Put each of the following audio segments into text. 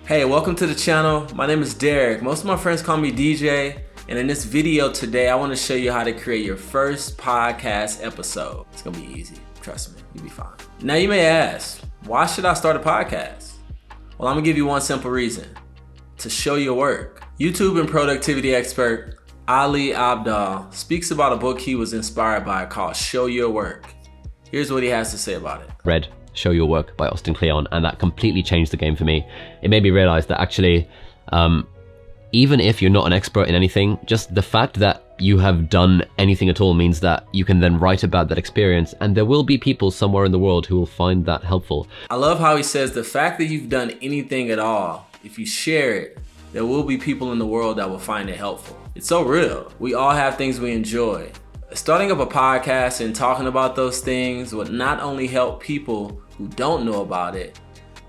Hey, welcome to the channel. My name is Derek. Most of my friends call me DJ. And in this video today, I want to show you how to create your first podcast episode. It's gonna be easy, trust me, you'll be fine. Now you may ask, why should I start a podcast? Well, I'm gonna give you one simple reason: to show your work. YouTube and productivity expert Ali Abdaal speaks about a book he was inspired by called Show Your Work. Here's what he has to say about it. Read Show Your Work by Austin Kleon, and that completely changed the game for me. It made me realize that actually, even if you're not an expert in anything, just the fact that you have done anything at all means that you can then write about that experience, and there will be people somewhere in the world who will find that helpful. I love how he says the fact that you've done anything at all, if you share it, there will be people in the world that will find it helpful. It's so real. We all have things we enjoy. Starting up a podcast and talking about those things would not only help people who don't know about it,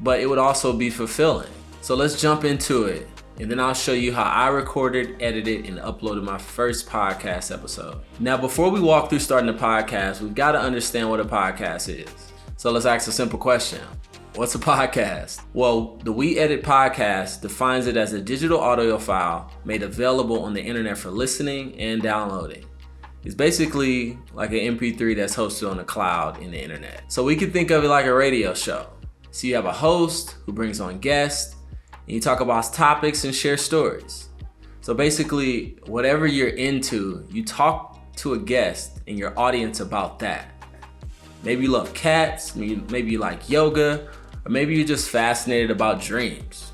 but it would also be fulfilling. So let's jump into it, and then I'll show you how I recorded, edited, and uploaded my first podcast episode. Now, before we walk through starting a podcast, we've got to understand what a podcast is. So let's ask a simple question. What's a podcast? Well, the We Edit podcast defines it as a digital audio file made available on the internet for listening and downloading. It's basically like an MP3 that's hosted on the cloud in the internet. So we could think of it like a radio show. So you have a host who brings on guests, and you talk about topics and share stories. So basically, whatever you're into, you talk to a guest and your audience about that. Maybe you love cats, maybe you like yoga, or maybe you're just fascinated about dreams.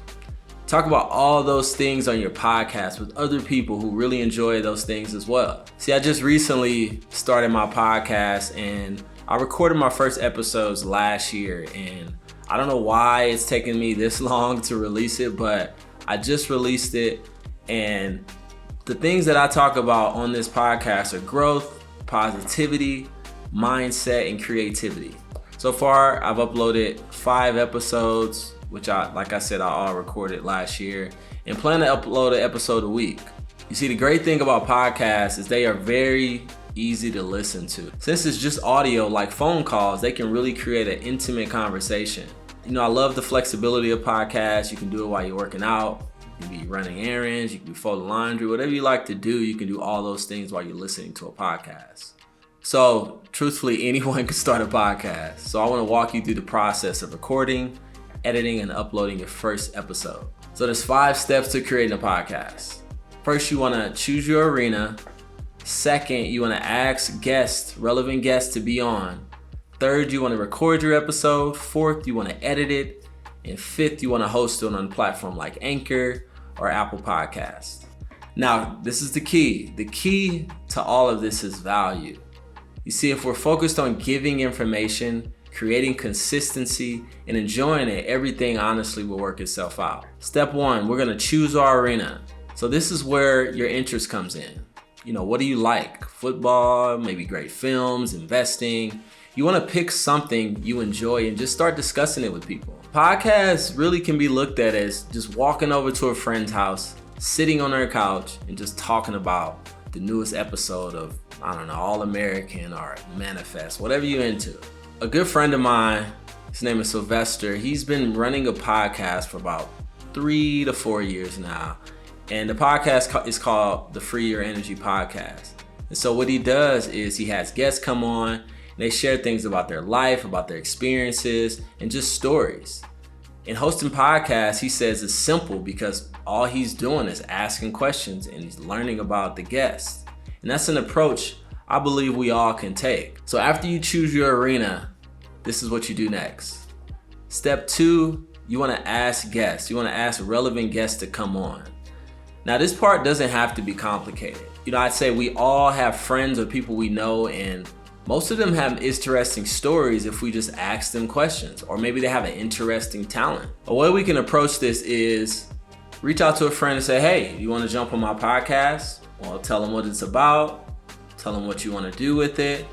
Talk about all those things on your podcast with other people who really enjoy those things as well. See, I just recently started my podcast, and I recorded my first episodes last year, and I don't know why it's taken me this long to release it, but I just released it. And the things that I talk about on this podcast are growth, positivity, mindset, and creativity. So far, I've uploaded 5 episodes, which like I said, I all recorded last year, and plan to upload an episode a week. You see, the great thing about podcasts is they are very easy to listen to. Since it's just audio like phone calls, they can really create an intimate conversation. You know, I love the flexibility of podcasts. You can do it while you're working out, you can be running errands, you can be folding laundry, whatever you like to do, you can do all those things while you're listening to a podcast. So truthfully, anyone can start a podcast. So I want to walk you through the process of recording, editing, and uploading your first episode. So there's 5 steps to creating a podcast. First, you want to choose your arena. Second, you want to ask guests, relevant guests to be on. Third, you want to record your episode. Fourth, you want to edit it. And fifth, you want to host it on a platform like Anchor or Apple Podcasts. Now, this is the key. The key to all of this is value. You see, if we're focused on giving information, creating consistency, and enjoying it, everything honestly will work itself out. Step 1, we're gonna choose our arena. So this is where your interest comes in. You know, what do you like? Football, maybe great films, investing. You wanna pick something you enjoy and just start discussing it with people. Podcasts really can be looked at as just walking over to a friend's house, sitting on their couch, and just talking about the newest episode of, I don't know, All American or Manifest, whatever you're into. A good friend of mine, his name is Sylvester, he's been running a podcast for about 3 to 4 years now. And the podcast is called the Free Your Energy Podcast. And so what he does is he has guests come on, and they share things about their life, about their experiences, and just stories. In hosting podcasts, he says it's simple because all he's doing is asking questions and he's learning about the guests. And that's an approach I believe we all can take. So after you choose your arena, this is what you do next. Step 2, you want to ask guests. You want to ask relevant guests to come on. Now this part doesn't have to be complicated. You know, I'd say we all have friends or people we know, and most of them have interesting stories if we just ask them questions, or maybe they have an interesting talent. A way we can approach this is reach out to a friend and say, hey, you want to jump on my podcast? Well, tell them what it's about. Tell them what you want to do with it.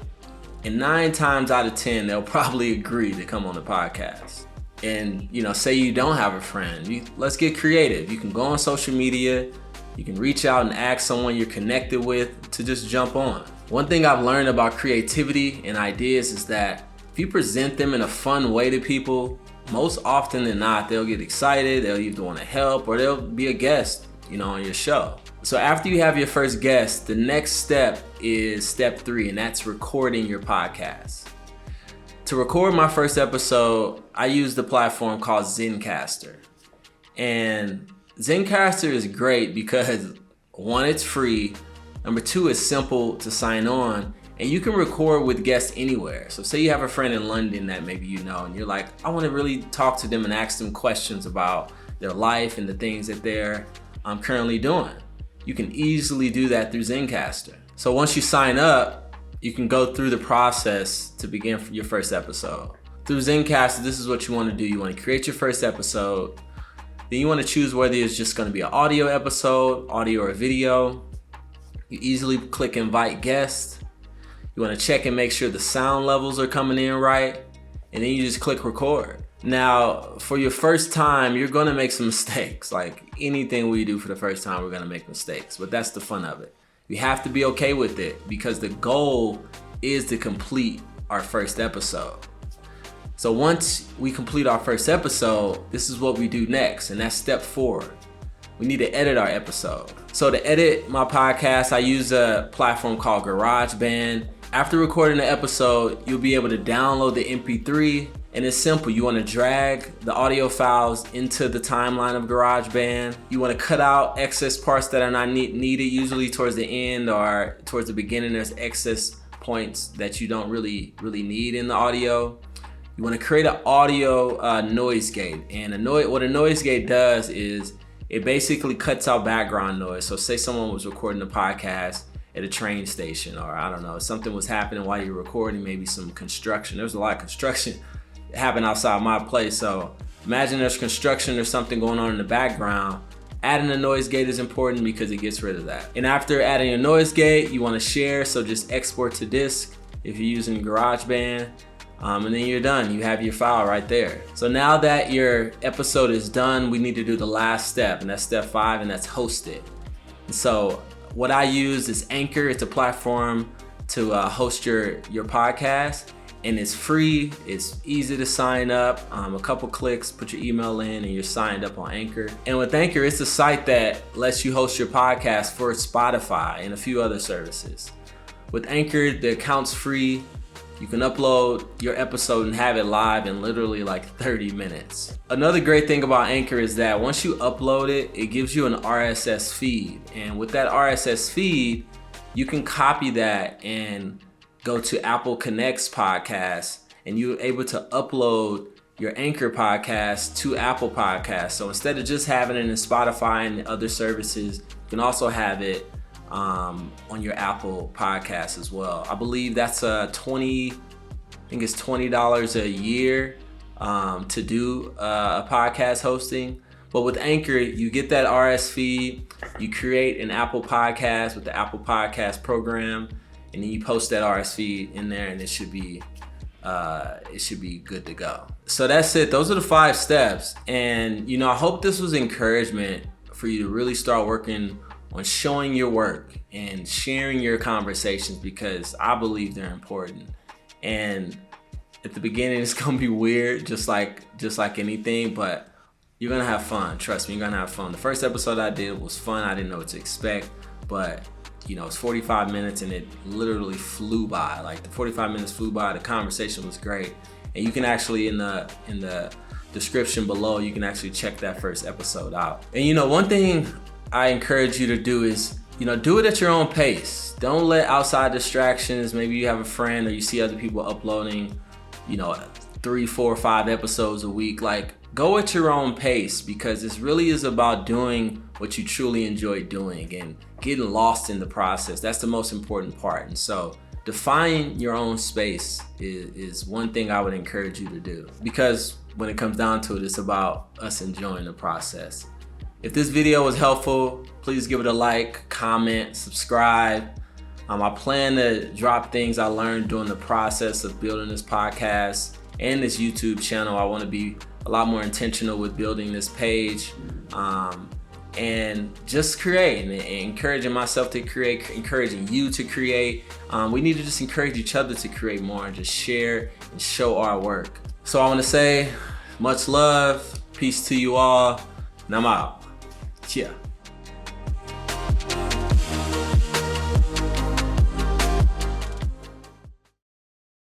And 9 times out of 10, they'll probably agree to come on the podcast. And, you know, say you don't have a friend. Let's get creative. You can go on social media. You can reach out and ask someone you're connected with to just jump on. One thing I've learned about creativity and ideas is that if you present them in a fun way to people, most often than not, they'll get excited, they'll either want to help or they'll be a guest, on your show. So after you have your first guest, the next step is step 3, and that's recording your podcast. To record my first episode, I used the platform called Zencastr. And Zencastr is great because 1, it's free. Number 2, it's simple to sign on. And you can record with guests anywhere. So say you have a friend in London that maybe you know, and you're like, I want to really talk to them and ask them questions about their life and the things that they're currently doing. You can easily do that through Zencastr. So once you sign up, you can go through the process to begin your first episode. Through Zencastr, this is what you want to do. You want to create your first episode. Then you want to choose whether it's just going to be an audio episode, audio or video. You easily click invite guests. You want to check and make sure the sound levels are coming in right. And then you just click record. Now, for your first time, you're going to make some mistakes. Like anything we do for the first time, we're going to make mistakes. But that's the fun of it. You have to be okay with it because the goal is to complete our first episode. So once we complete our first episode, this is what we do next. And that's step 4. We need to edit our episode. So to edit my podcast, I use a platform called Garageband. After recording the episode, you'll be able to download the MP3, and it's simple. You want to drag the audio files into the timeline of GarageBand. You want to cut out excess parts that are not needed, usually towards the end or towards the beginning. There's excess points that you don't really need in the audio. You want to create an audio noise gate, and what a noise gate does is it basically cuts out background noise. So say someone was recording a podcast at a train station, or I don't know, something was happening while you're recording, maybe some construction. There's a lot of construction happening outside my place. So imagine there's construction or something going on in the background. Adding a noise gate is important because it gets rid of that. And after adding a noise gate, you want to share. So just export to disk if you're using GarageBand. And then you're done. You have your file right there. So now that your episode is done, we need to do the last step, and that's step 5, and that's host it. And so what I use is Anchor. It's a platform to host your podcast, and it's free. It's easy to sign up. A couple clicks, put your email in, and you're signed up on Anchor. And with Anchor, it's a site that lets you host your podcast for Spotify and a few other services. With Anchor, the account's free. You can upload your episode and have it live in literally like 30 minutes. Another great thing about Anchor is that once you upload it, it gives you an RSS feed. And with that RSS feed, you can copy that and go to Apple Connect's podcast, and you're able to upload your Anchor podcast to Apple Podcasts. So instead of just having it in Spotify and other services, you can also have it on your Apple Podcasts as well. I believe that's $20 a year to do a podcast hosting. But with Anchor, you get that RSS feed, you create an Apple Podcast with the Apple Podcast program, and then you post that RSS feed in there, and it should be good to go. So that's it. Those are the 5 steps. And I hope this was encouragement for you to really start working on showing your work and sharing your conversations, because I believe they're important. And at the beginning, it's gonna be weird, just like anything, but you're gonna have fun. Trust me, you're gonna have fun. The first episode I did was fun. I didn't know what to expect, but it's 45 minutes and it literally flew by. Like the 45 minutes flew by. The conversation was great, and you can actually in the description below, you can actually check that first episode out. And one thing I encourage you to do is, do it at your own pace. Don't let outside distractions. Maybe you have a friend or you see other people uploading, 3, 4, 5 episodes a week. Like, go at your own pace, because this really is about doing what you truly enjoy doing and getting lost in the process. That's the most important part. And so define your own space is one thing I would encourage you to do, because when it comes down to it, it's about us enjoying the process. If this video was helpful, please give it a like, comment, subscribe. I plan to drop things I learned during the process of building this podcast and this YouTube channel. I want to be a lot more intentional with building this page and just creating and encouraging myself to create, encouraging you to create. We need to just encourage each other to create more and just share and show our work. So I want to say, Much love. Peace to you all. And I'm out. Yeah.